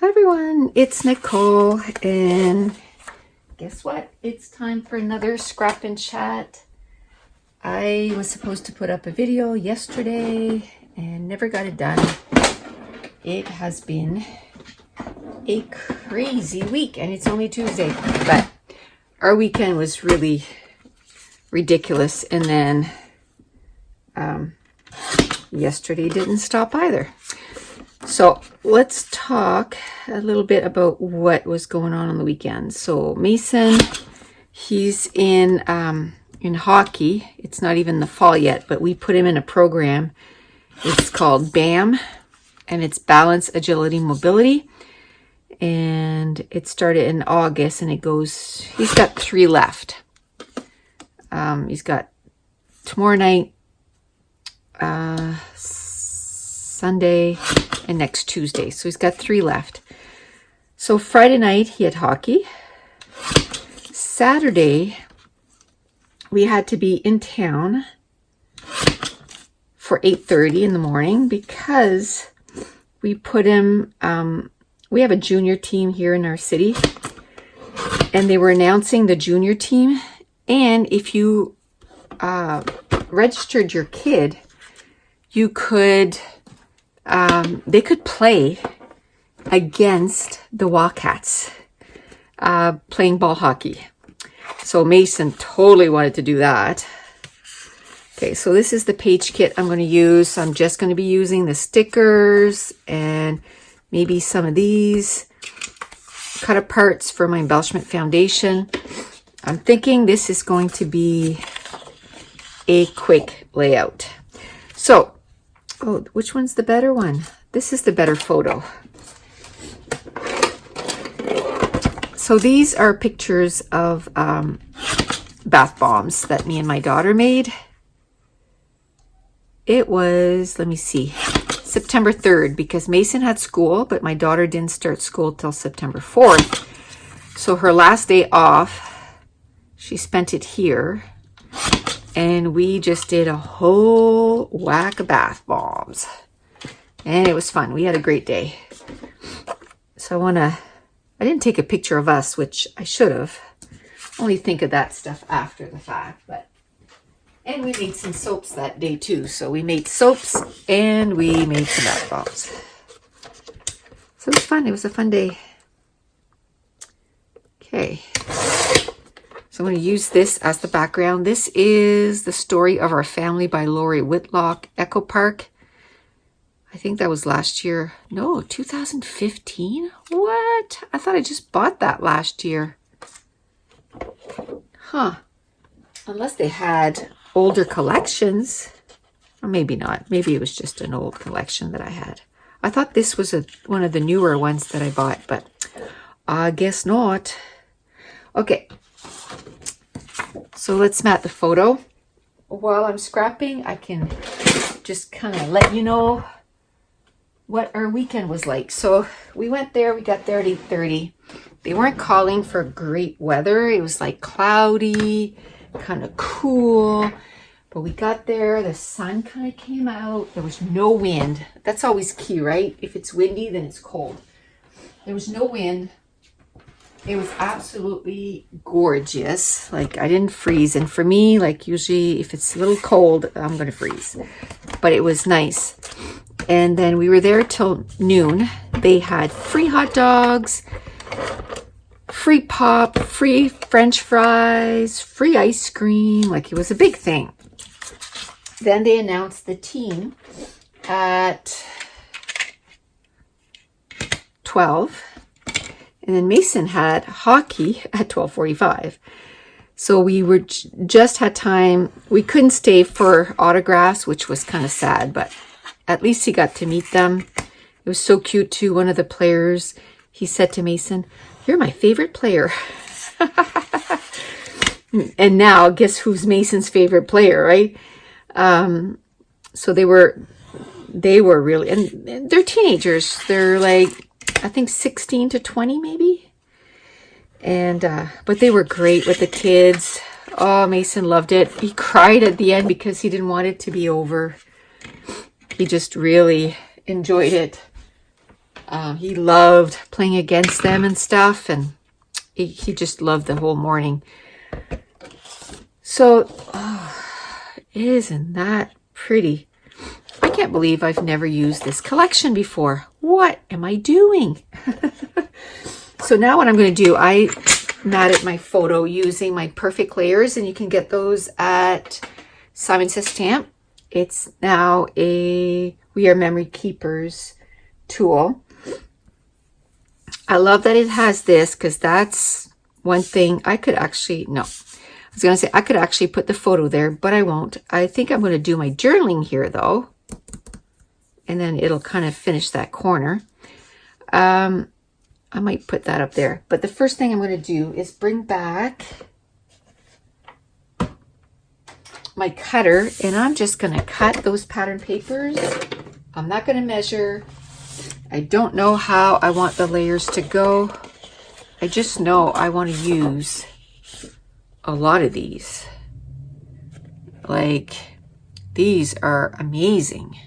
Hi everyone, it's Nicole, and guess what? It's time for another Scrap and Chat. I was supposed to put up a video yesterday and never got it done. It has been a crazy week, and it's only Tuesday, but our weekend was really ridiculous, and then yesterday didn't stop either. So let's talk a little bit about what was going on the weekend. So Mason, he's in hockey. It's not even the fall yet, but we put him in a program. It's called BAM, and it's Balance, Agility, Mobility. And it started in August, and it goes, he's got 3 left. He's got tomorrow night, Sunday, and next Tuesday. So he's got 3 left. So Friday night he had hockey. Saturday we had to be in town for 8:30 in the morning because we put him, we have a junior team here in our city, and they were announcing the junior team. And if you registered your kid, you could they could play against the Wildcats, playing ball hockey. So Mason totally wanted to do that. Okay, so this is the page kit I'm going to use. I'm just going to be using the stickers and maybe some of these cut aparts for my embellishment foundation. I'm thinking this is going to be a quick layout. So, oh, which one's the better one? This is the better photo. So these are pictures of bath bombs that me and my daughter made. It was, let me see, September 3rd, because Mason had school, but my daughter didn't start school till September 4th. So her last day off, she spent it here. And we just did a whole whack of bath bombs. And it was fun. We had a great day. So I didn't take a picture of us, which I should have. Only think of that stuff after the fact. And we made some soaps that day too. So we made soaps and we made some bath bombs. So it was fun. It was a fun day. Okay. So I'm going to use this as the background. This is The Story of Our Family by Lori Whitlock, Echo Park. I think that was last year. No, 2015? What? I thought I just bought that last year. Huh. Unless they had older collections. Or maybe not. Maybe it was just an old collection that I had. I thought this was one of the newer ones that I bought, but I guess not. Okay. So let's mat the photo. While I'm scrapping, I can just kind of let you know what our weekend was like. So we went there, we got there at 8:30. They weren't calling for great weather. It was like cloudy, kind of cool. But we got there, the sun kind of came out. There was no wind. That's always key, right? If it's windy, then it's cold. There was no wind. It was absolutely gorgeous. Like, I didn't freeze. And for me, like, usually if it's a little cold, I'm going to freeze. But it was nice. And then we were there till noon. They had free hot dogs, free pop, free French fries, free ice cream. Like, it was a big thing. Then they announced the team at 12. And then Mason had hockey at 12:45. So we were just had time. We couldn't stay for autographs, which was kind of sad, but at least he got to meet them. It was so cute too. One of the players, he said to Mason, "You're my favorite player." And now guess who's Mason's favorite player, right? So they were really, and they're teenagers. They're like, I think 16 to 20 maybe. And but they were great with the kids. Oh, Mason loved it. He cried at the end because he didn't want it to be over. He just really enjoyed it. He loved playing against them and stuff, and he just loved the whole morning. So, isn't that pretty? I can't believe I've never used this collection before. What am I doing? So now what I'm going to do, I matted my photo using my perfect layers, and you can get those at Simon Says Stamp. It's now a We Are Memory Keepers tool. I love that it has this, because that's one thing I could actually, no, I was going to say I could actually put the photo there, but I won't. I think I'm going to do my journaling here though, and then it'll kind of finish that corner. I might put that up there, but the first thing I'm going to do is bring back my cutter, and I'm just going to cut those pattern papers. I'm not going to measure. I don't know how I want the layers to go. I just know I want to use a lot of these. Like, these are amazing.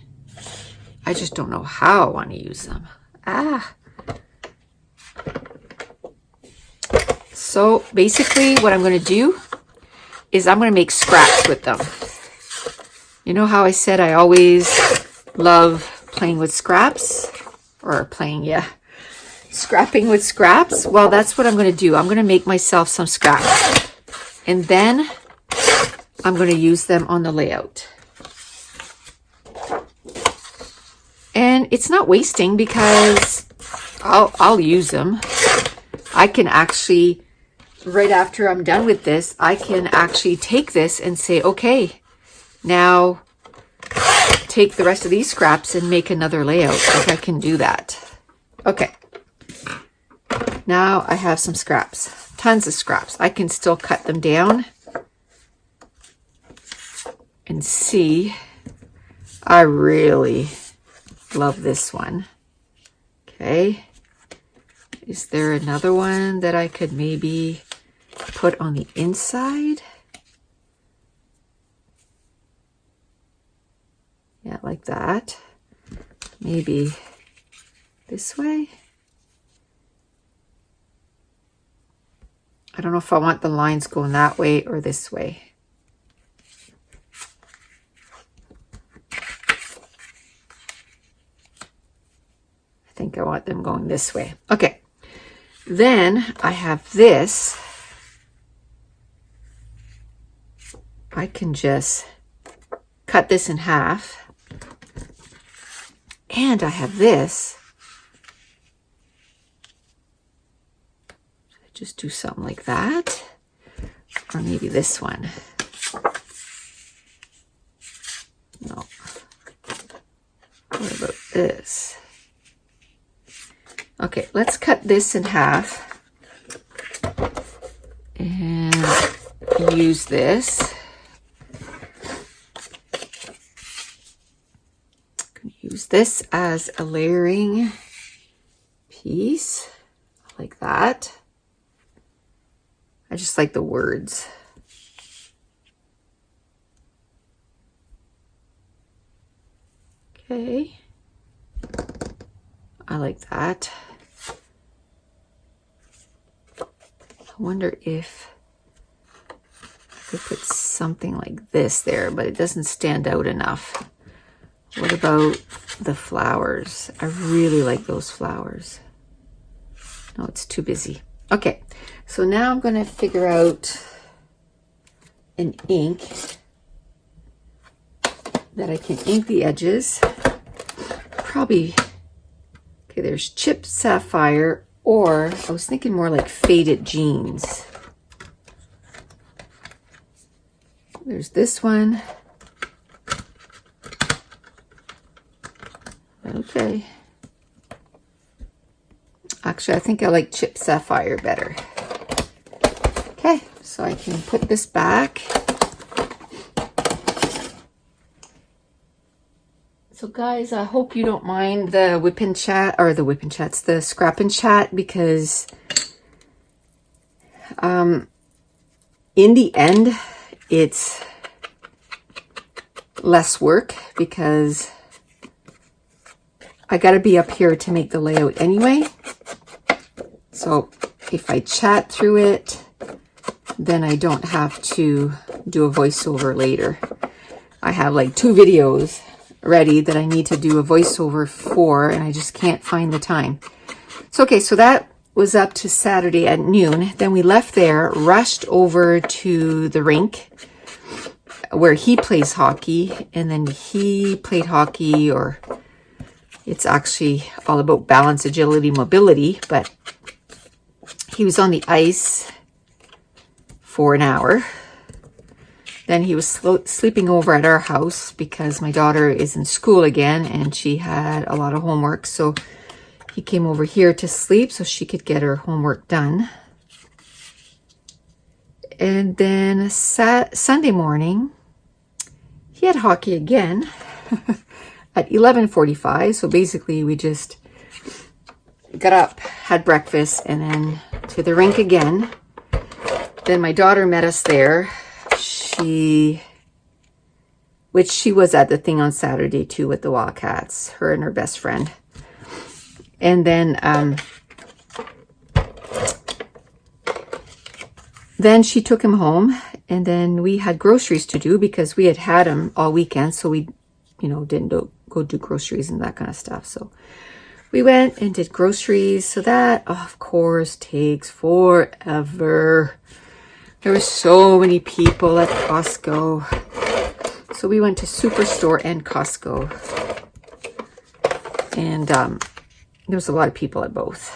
I just don't know how I want to use them. So basically what I'm going to do is I'm going to make scraps with them. You know how I said I always love playing with scraps? Or scrapping with scraps? Well, that's what I'm going to do. I'm going to make myself some scraps. And then I'm going to use them on the layout. And it's not wasting, because I'll use them. I can actually, right after I'm done with this, I can actually take this and say, okay, now take the rest of these scraps and make another layout. Like, I can do that. Okay. Now I have some scraps, tons of scraps. I can still cut them down and see. I really love this one. Okay. Is there another one that I could maybe put on the inside? Yeah, like that. Maybe this way. I don't know if I want the lines going that way or this way. I think I want them going this way. Okay. Then I have this. I can just cut this in half. And I have this. Just do something like that. Or maybe this one. No. What about this? Okay, let's cut this in half and use this. I'm going to use this as a layering piece, like that. I just like the words. Okay. I like that. I wonder if I could put something like this there, but it doesn't stand out enough. What about the flowers? I really like those flowers. No, it's too busy. Okay, so now I'm going to figure out an ink that I can ink the edges. Probably, okay, there's chipped sapphire, or I was thinking more like faded jeans. There's this one. Okay. Actually, I think I like chipped sapphire better. Okay, so I can put this back. So guys, I hope you don't mind the the scrap and chat, because in the end, it's less work, because I got to be up here to make the layout anyway. So if I chat through it, then I don't have to do a voiceover later. I have like 2 videos ready that I need to do a voiceover for, and I just can't find the time. So, okay, so that was up to Saturday at noon. Then we left there, rushed over to the rink where he plays hockey, and then he played hockey, or it's actually all about balance, agility, mobility, but he was on the ice for an hour. Then he was sleeping over at our house because my daughter is in school again and she had a lot of homework. So he came over here to sleep so she could get her homework done. And then Sunday morning, he had hockey again at 11:45. So basically we just got up, had breakfast, and then to the rink again. Then my daughter met us there. Which she was at the thing on Saturday too with the Wildcats, her and her best friend. And then she took him home, and then we had groceries to do because we had him all weekend. So we, didn't go do groceries and that kind of stuff. So we went and did groceries. So that, of course, takes forever. There were so many people at Costco. So we went to Superstore and Costco. And there was a lot of people at both.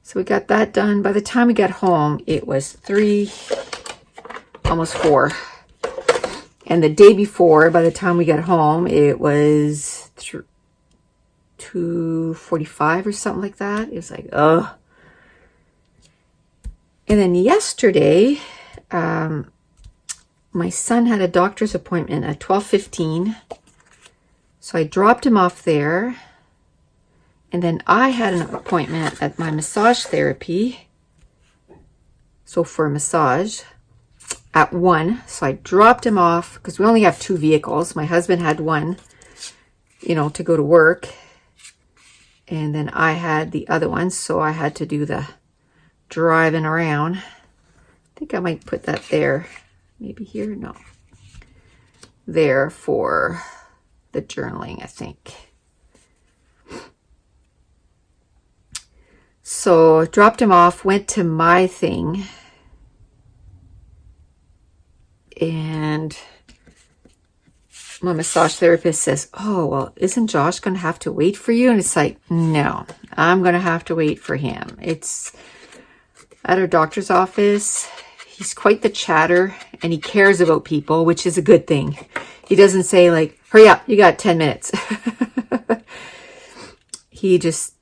So we got that done. By the time we got home, it was 3, almost 4. And the day before, by the time we got home, it was 2:45 or something like that. It was like, ugh. And then yesterday, my son had a doctor's appointment at 12:15. So I dropped him off there. And then I had an appointment at my massage therapy. So for a massage at 1. So I dropped him off because we only have 2 vehicles. My husband had one, to go to work. And then I had the other one. So I had to do the driving around. I think I might put that there. Maybe here? No. There for the journaling, I think. So dropped him off, went to my thing. And my massage therapist says, oh, well, isn't Josh going to have to wait for you? And it's like, no, I'm going to have to wait for him. It's at our doctor's office. He's quite the chatter, and he cares about people, which is a good thing. He doesn't say like, hurry up, you got 10 minutes. He just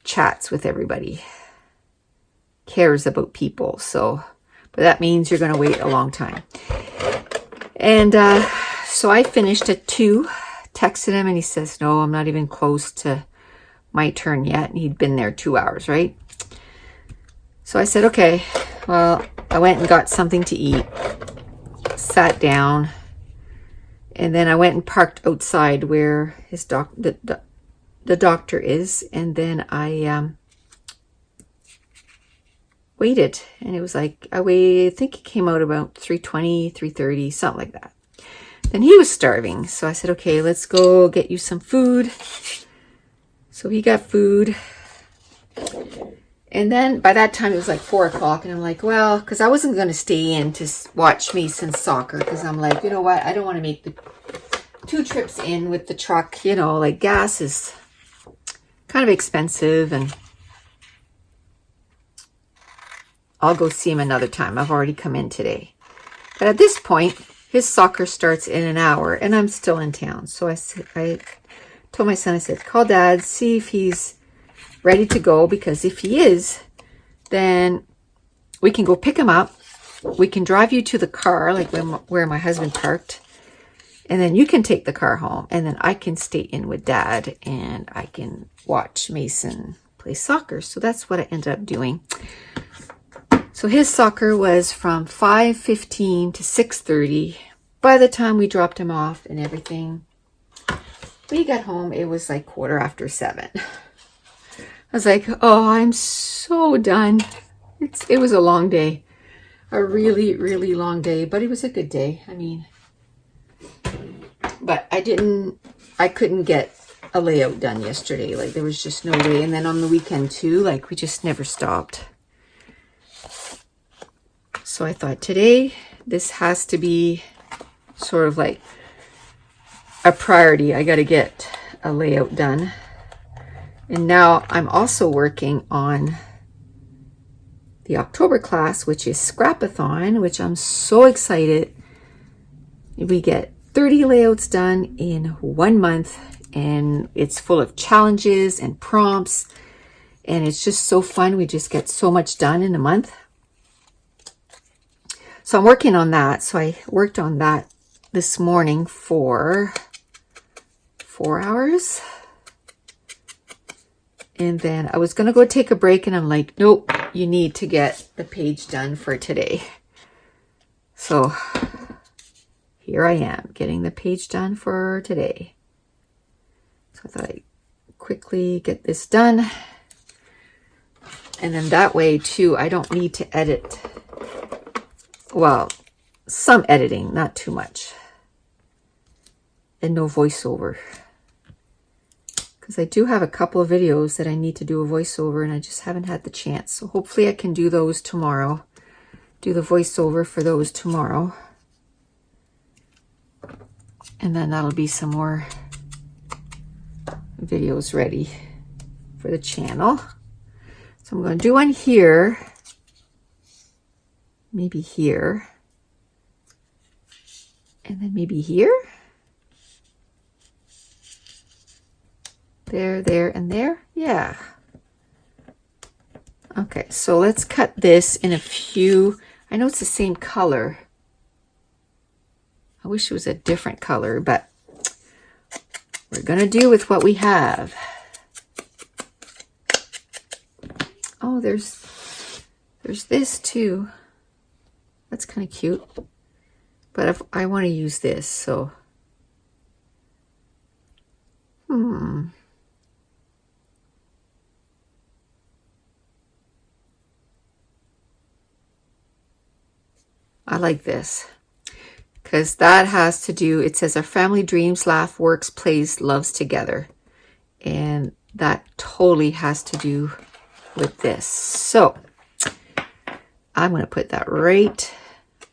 chats with everybody, cares about people. So, but that means you're going to wait a long time. And so I finished at 2, texted him, and he says, no, I'm not even close to my turn yet. And he'd been there 2 hours, right? So I said, okay, well, I went and got something to eat, sat down, and then I went and parked outside where his the doctor is, and then I waited, and it was like, I think he came out about 3:20, 3:30, something like that. Then he was starving, so I said, okay, let's go get you some food. So he got food. And then by that time it was like 4 o'clock, and I'm like, well, because I wasn't going to stay in to watch Mason's soccer, because I'm like, you know what, I don't want to make the 2 trips in with the truck. Like gas is kind of expensive, and I'll go see him another time. I've already come in today. But at this point, his soccer starts in an hour, and I'm still in town. So I told my son, I said, call Dad, see if he's ready to go, because if he is, then we can go pick him up. We can drive you to the car, like where my husband parked, and then you can take the car home, and then I can stay in with Dad, and I can watch Mason play soccer. So that's what I ended up doing. So his soccer was from 5:15 to 6:30 by the time we dropped him off and everything. we got home, it was like 7:15. I was like, oh, I'm so done. It was a long day. A really, really long day, but it was a good day. I mean, but I couldn't get a layout done yesterday. Like, there was just no way. And then on the weekend too, like, we just never stopped. So I thought today, this has to be sort of like a priority. I got to get a layout done. And now I'm also working on the October class, which is Scrapathon, which I'm so excited. We get 30 layouts done in 1 month, and it's full of challenges and prompts, and it's just so fun. We just get so much done in a month. So I'm working on that. So I worked on that this morning for 4 hours. And then I was going to go take a break, and I'm like, nope, you need to get the page done for today. So here I am getting the page done for today. So I thought I'd quickly get this done. And then that way too, I don't need to edit. Well, some editing, not too much. And no voiceover. Because I do have a couple of videos that I need to do a voiceover, and I just haven't had the chance. So hopefully I can do those tomorrow. Do the voiceover for those tomorrow. And then that'll be some more videos ready for the channel. So I'm going to do one here. Maybe here. And then maybe here. There, and there. Yeah. Okay, so let's cut this in a few. I know it's the same color. I wish it was a different color, but we're going to do with what we have. Oh, there's this too. That's kind of cute. But if I want to use this, so I like this because that has to do, it says our family dreams, laugh, works, plays, loves together. And that totally has to do with this. So I'm going to put that right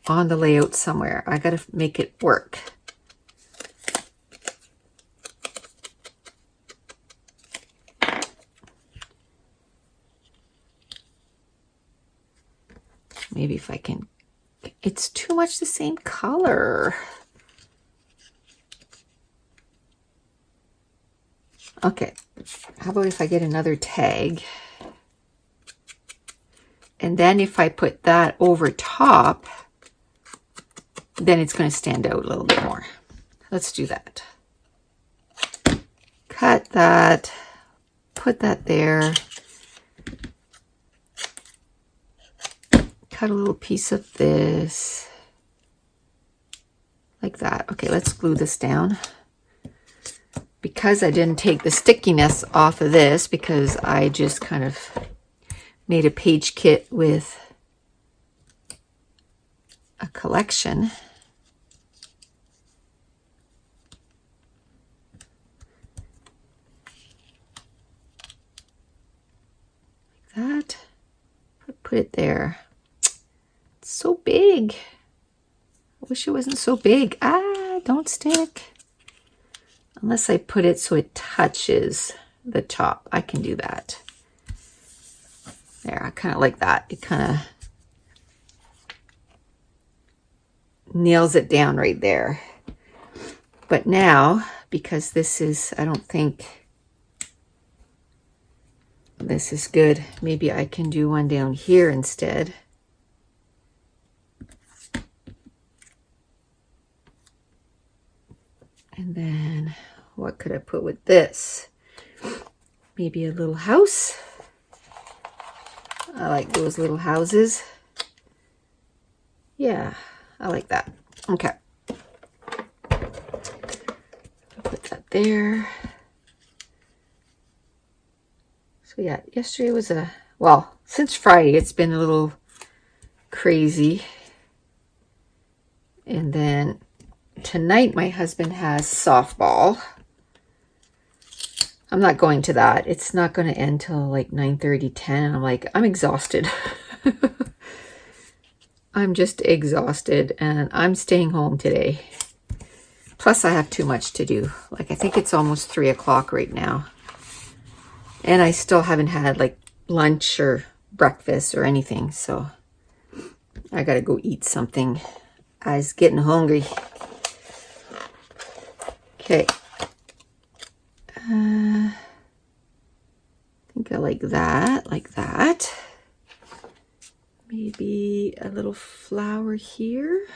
on the layout somewhere. I got to make it work. Maybe if I can, it's too much the same color. Okay, how about if I get another tag? And then if I put that over top, then it's going to stand out a little bit more. Let's do that. Cut that, put that there. Cut a little piece of this. Like that. Okay, let's glue this down. Because I didn't take the stickiness off of this, because I just kind of made a page kit with a collection. Like that. Put it there. It's so big. I wish it wasn't so big. Ah, don't stick. Unless I put it so it touches the top. I can do that. There, I kind of like that. It kind of nails it down right there. But now, because this is, I don't think this is good. Maybe I can do one down here instead. And then what could I put with this? Maybe a little house. I like those little houses. Yeah, I like that. Okay. Put that there. So yeah, yesterday was well, since Friday it's been a little crazy. And then tonight my husband has softball. I'm not going to that. It's not going to end till like 9:30, 10. And I'm like, I'm exhausted. I'm just exhausted and I'm staying home today. Plus I have too much to do. Like I think it's almost 3 o'clock right now. And I still haven't had like lunch or breakfast or anything. So I got to go eat something. I was getting hungry. Okay. I think I like that, like that. Maybe a little flower here.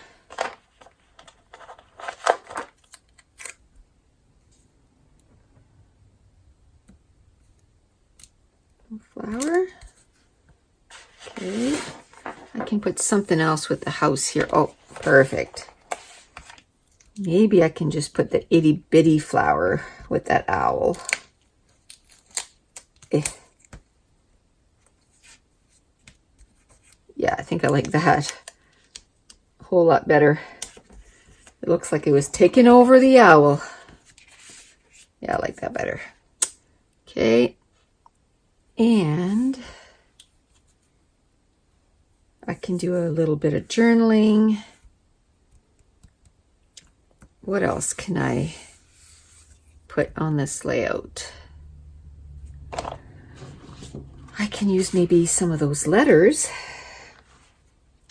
Flower. Okay. I can put something else with the house here. Oh, perfect. Maybe I can just put the itty bitty flower with that owl. Yeah, I think I like that a whole lot better. It looks like it was taking over the owl. Yeah, I like that better. Okay. And I can do a little bit of journaling. What else can I put on this layout? I can use maybe some of those letters,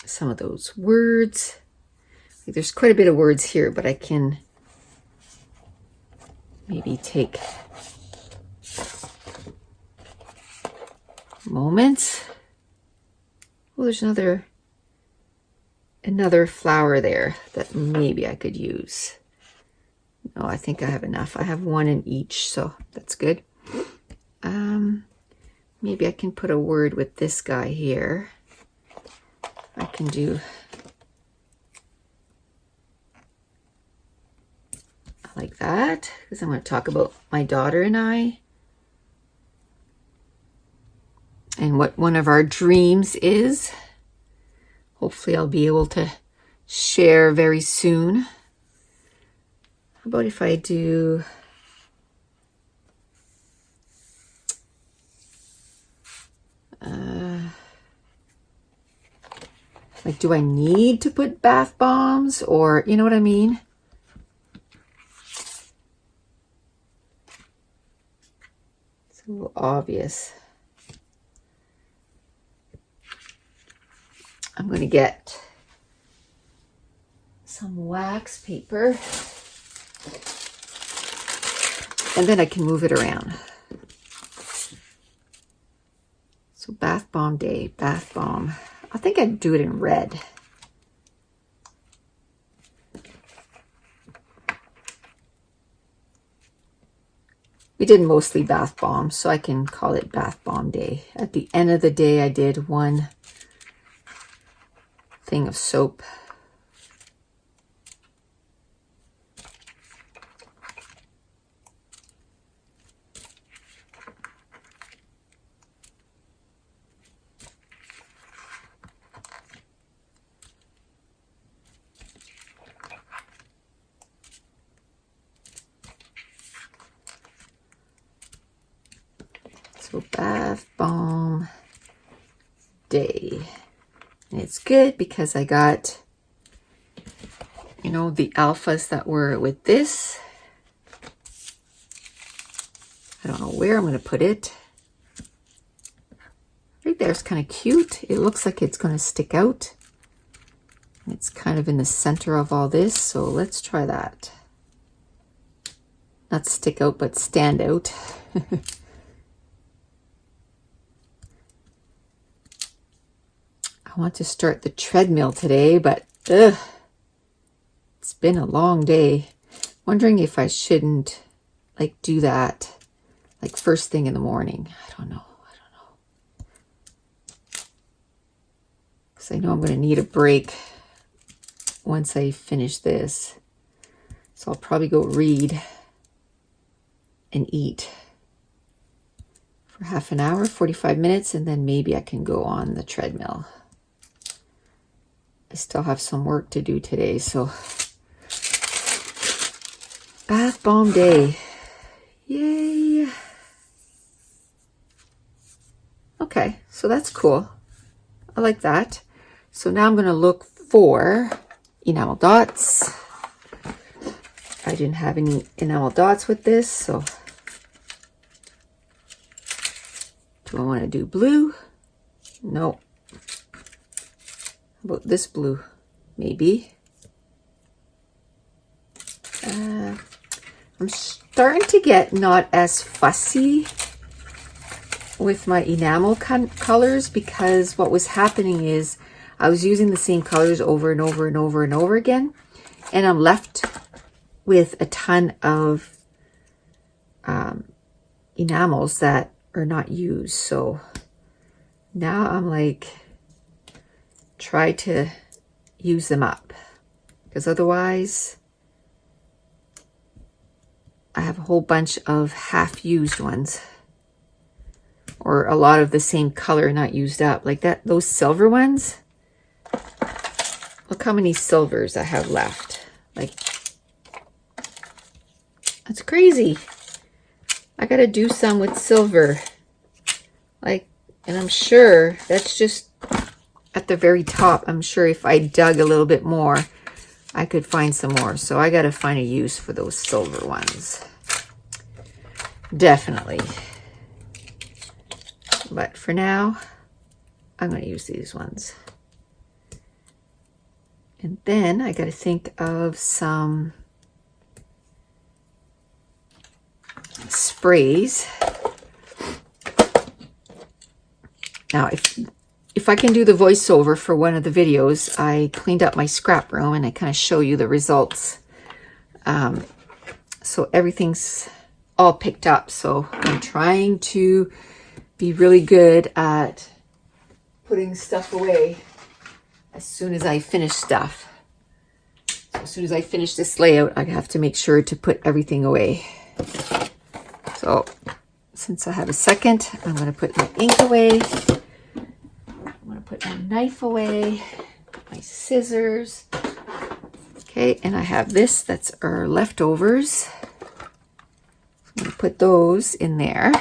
some of those words. There's quite a bit of words here, but I can maybe take moments. Oh, there's another flower there that maybe I could use. No, I think I have enough. I have one in each, so that's good. Maybe I can put a word with this guy here. I can do, I like that, because I'm going to talk about my daughter and I. And what one of our dreams is. Hopefully I'll be able to share very soon. How about if I do like, do I need to put bath bombs, or you know what I mean? It's a little obvious. I'm going to get some wax paper and then I can move it around. So bath bomb day, bath bomb. I think I'd do it in red. We did mostly bath bombs, so I can call it bath bomb day. At the end of the day, I did one thing of soap. So bath bomb day. And it's good because I got, you know, the alphas that were with this. I don't know where I'm going to put it. Right there is kind of cute. It looks like it's going to stick out. It's kind of in the center of all this, so let's try that. Not stick out, but stand out. I want to start the treadmill today, but it's been a long day. Wondering if I shouldn't like do that like first thing in the morning. I don't know. Because I know I'm going to need a break once I finish this. So I'll probably go read. and eat for half an hour, 45 minutes, and then maybe I can go on the treadmill. I still have some work to do today, so bath bomb day. Yay. Okay, so that's cool. I like that. So now I'm going to look for enamel dots. I didn't have any enamel dots with this, so do I want to do blue? No. How about this blue? Maybe. I'm starting to get not as fussy with my enamel colors, because what was happening is I was using the same colors over and over and over and over again, and I'm left with a ton of enamels that are not used. So now I'm like, try to use them up, because otherwise I have a whole bunch of half-used ones, or a lot of the same color not used up, like that. Those silver ones, look how many silvers I have left. Like, that's crazy. I gotta do some with silver, like, and I'm sure that's just at the very top. I'm sure if I dug a little bit more, I could find some more. So I gotta find a use for those silver ones, definitely. But for now, I'm going to use these ones. And then I got to think of some sprays. Now, if I can do the voiceover for one of the videos, I cleaned up my scrap room and I kind of show you the results. So everything's all picked up. So I'm trying to be really good at putting stuff away as soon as I finish stuff. So as soon as I finish this layout, I have to make sure to put everything away. So since I have a second, I'm going to put my ink away. I'm going to put my knife away, my scissors. Okay, and I have this, that's our leftovers. I'm going to put those in there.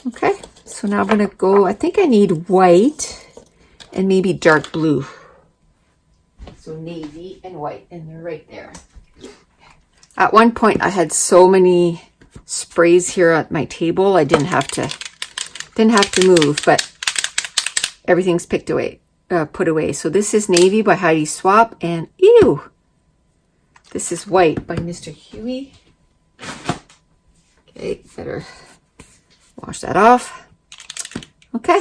Okay, so now I'm going to go, I think I need white and maybe dark blue. So navy and white, and they're right there. At one point I had so many sprays here at my table, I didn't have to move, but everything's put away. So this is navy by Heidi Swapp, and ew, this is white by Mr. Huey. Okay, better wash that off. Okay,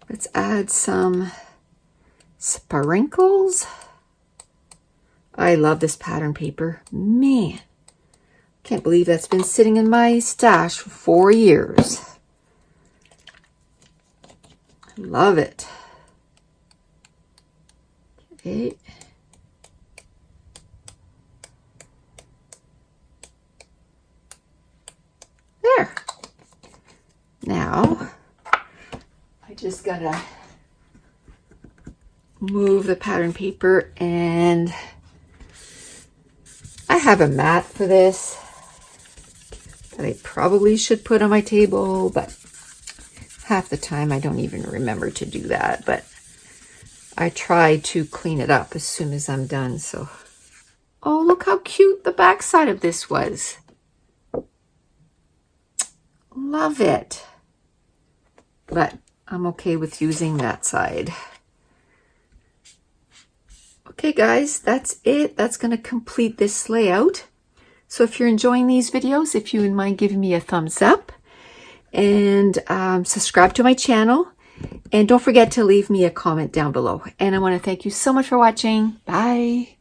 let's add some sprinkles. I love this pattern paper. Man, can't believe that's been sitting in my stash for 4 years. Love it. Okay. There. Now, I just gotta move the pattern paper, and I have a mat for this that I probably should put on my table, but half the time I don't even remember to do that. But I try to clean it up as soon as I'm done. So, oh, look how cute the back side of this was. Love it. But I'm okay with using that side. Okay, guys, that's it. That's going to complete this layout. So if you're enjoying these videos, if you wouldn't mind giving me a thumbs up, and subscribe to my channel, and don't forget to leave me a comment down below. And I want to thank you so much for watching. Bye.